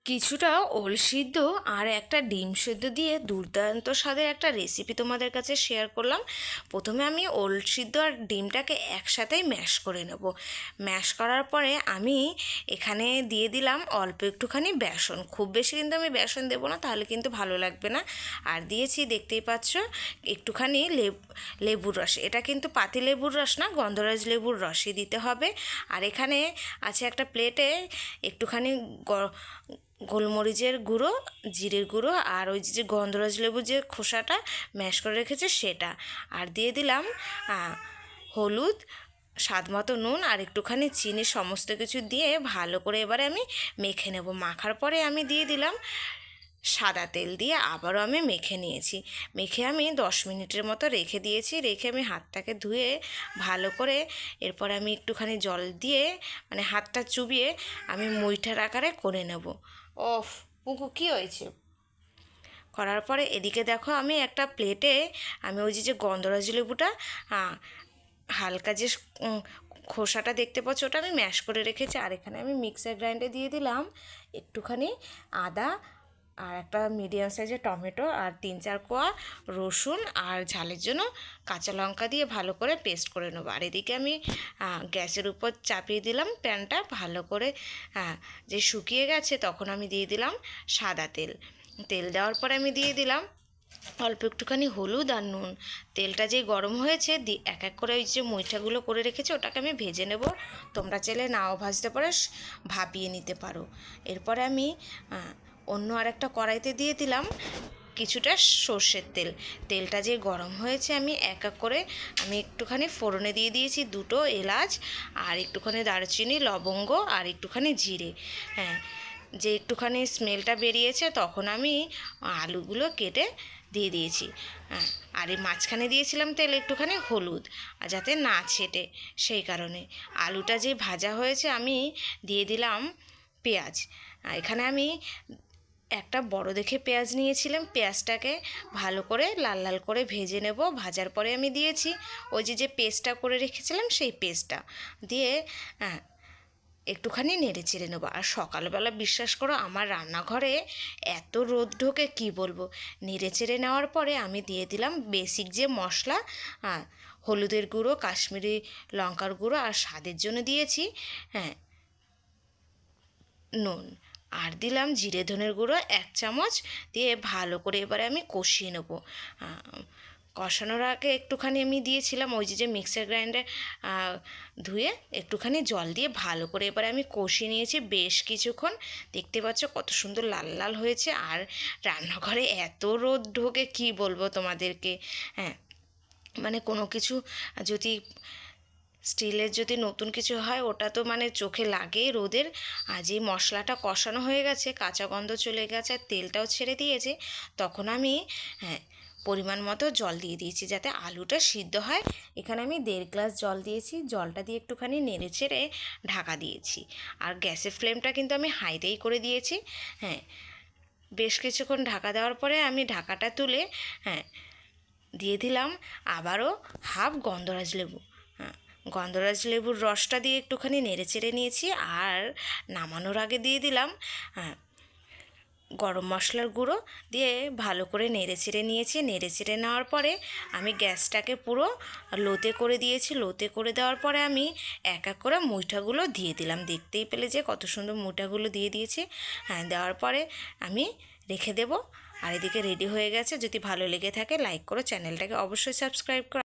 কিছুটা ওল সিদ্ধ আর একটা ডিম সিদ্ধ দিয়ে দুর্দান্ত স্বাদের একটা রেসিপি তোমাদের কাছে শেয়ার করলাম। প্রথমে আমি ওল সিদ্ধ আর ডিমটাকে একসাথেই ম্যাশ করে নেব। ম্যাশ করার পরে আমি এখানে দিয়ে দিলাম অল্প একটুখানি বেসন, খুব বেশি কিন্তু আমি বেসন দেবো না, তাহলে কিন্তু ভালো লাগবে না। আর দিয়েছি, দেখতেই পাচ্ছ, একটুখানি লেবুর রস। এটা কিন্তু পাতি লেবুর রস না, গন্ধরাজ লেবুর রসই দিতে হবে। আর এখানে আছে একটা প্লেটে একটুখানি গোলমরিচের গুঁড়ো, জিরের গুঁড়ো, আর ওই যে গন্ধরাজ লেবুর যে খোসাটা ম্যাশ করে রেখেছে সেটা। আর দিয়ে দিলাম হলুদ, স্বাদ মতো নুন আর একটুখানি চিনি, সমস্ত কিছু দিয়ে ভালো করে এবারে আমি মেখে নেব। মাখার পরে আমি দিয়ে দিলাম সাদা তেল, দিয়ে আবারও আমি মেখে নিয়েছি। মেখে আমি 10 মিনিটের মতো রেখে দিয়েছি। রেখে আমি হাতটাকে ধুয়ে ভালো করে এরপর আমি একটুখানি জল দিয়ে মানে হাতটা চুবিয়ে আমি মুইঠার আকারে করে নেব। ওফ পুকু, কী হয়েছে? করার পরে এদিকে দেখো, আমি একটা প্লেটে আমি ওই যে গন্ধরাজ লেবুটা হালকা যে খোসাটা দেখতে পাচ্ছ ওটা আমি ম্যাশ করে রেখেছি। আর এখানে আমি মিক্সার গ্রাইন্ডে দিয়ে দিলাম একটুখানি আদা আর একটা মিডিয়াম সাইজের টমেটো আর 3-4 কোয়া রসুন আর ঝালের জন্য কাঁচা লঙ্কা দিয়ে ভালো করে পেস্ট করে নেবো। আর এদিকে আমি গ্যাসের উপর চাপিয়ে দিলাম প্যানটা ভালো করে, যে শুকিয়ে গেছে তখন আমি দিয়ে দিলাম সাদা তেল। তেল দেওয়ার পরে আমি দিয়ে দিলাম অল্প একটুখানি হলুদ আর নুন। তেলটা যেই গরম হয়েছে এক এক করে ওই যে মুইঠাগুলো করে রেখেছি ওটাকে আমি ভেজে নেব। তোমরা চাইলে নাও ভাজতে পারো, ভাপিয়ে নিতে পারো। এরপরে আমি অন্য আরেকটা কড়াইতে দিয়ে দিলাম কিছুটা সর্ষের তেল। তেলটা যে গরম হয়েছে আমি এক এক করে আমি একটুখানি ফোড়নে দিয়ে দিয়েছি 2টো এলাচ আর একটুখানি দারচিনি, লবঙ্গ আর একটুখানি জিরে। হ্যাঁ, যে একটুখানি স্মেলটা বেরিয়েছে তখন আমি আলুগুলো কেটে দিয়ে দিয়েছি। হ্যাঁ, আর এই মাঝখানে দিয়েছিলাম তেল একটুখানি হলুদ, আর যাতে না ছেটে সেই কারণে। আলুটা যে ভাজা হয়েছে আমি দিয়ে দিলাম পেঁয়াজ। এখানে আমি একটা বড় দেখে পেঁয়াজ নিয়েছিলাম। পেঁয়াজটাকে ভালো করে লাল লাল করে ভেজে নেব। ভাজার পরে আমি দিয়েছি ওই যে পেস্টটা করে রেখেছিলাম সেই পেস্টটা দিয়ে একটুখানি নেড়ে চেড়ে নেবো। আর সকালবেলা বিশ্বাস করো আমার রান্নাঘরে এত রোদ ঢোকে কী বলবো। নেড়ে চেড়ে নেওয়ার পরে আমি দিয়ে দিলাম বেসিক যে মশলা, হলুদের গুঁড়ো, কাশ্মীরি লঙ্কার গুঁড়ো আর স্বাদের জন্য দিয়েছি নুন। আর দিলাম জিরে ধনের গুঁড়ো 1 চামচ দিয়ে ভালো করে এবারে আমি কষিয়ে নেবো। কষানোর আগে একটুখানি আমি দিয়েছিলাম ওই যে মিক্সার গ্রাইন্ডার ধুয়ে একটুখানি জল দিয়ে ভালো করে এবারে আমি কষিয়ে নিয়েছি বেশ কিছুক্ষণ। দেখতে পাচ্ছ কত সুন্দর লাল লাল হয়েছে। আর রান্নাঘরে এত রোদ ঢোকে কী বলবো তোমাদেরকে। হ্যাঁ, মানে কোনো কিছু যদি স্টিলের যদি নতুন কিছু হয় ওটা তো মানে চোখে লাগেই রোদের। আর যে মশলাটা কষানো হয়ে গেছে, কাঁচা গন্ধ চলে গেছে আর তেলটাও ছেড়ে দিয়েছে, তখন আমি পরিমাণ মতো জল দিয়ে দিয়েছি যাতে আলুটা সিদ্ধ হয়। এখানে আমি 1.5 গ্লাস জল দিয়েছি। জলটা দিয়ে একটুখানি নেড়ে ছেড়ে ঢাকা দিয়েছি। আর গ্যাসের ফ্লেমটা কিন্তু আমি হাইতেই করে দিয়েছি। হ্যাঁ, বেশ কিছুক্ষণ ঢাকা দেওয়ার পরে আমি ঢাকাটা তুলে দিয়ে দিলাম আবারও হাফ গন্ধরাজ লেবু। গন্ধরাজ লেবুর রসটা দিয়ে একটুখানি নেড়ে চেড়ে নিয়েছি। আর নামানোর আগে দিয়ে দিলাম গরম মশলার গুঁড়ো দিয়ে ভালো করে নেড়ে চেড়ে নিয়েছি। নেড়ে চেড়ে নেওয়ার পরে আমি গ্যাসটাকে পুরো লোতে করে দিয়েছি। লোতে করে দেওয়ার পরে আমি এক এক করে মুইঠাগুলো দিয়ে দিলাম। দেখতেই পেলে যে কত সুন্দর মুইঠাগুলো দিয়ে দিয়েছি। দেওয়ার পরে আমি রেখে দেব। আর এদিকে রেডি হয়ে গেছে। যদি ভালো লেগে থাকে লাইক করো, চ্যানেলটাকে অবশ্যই সাবস্ক্রাইব করো।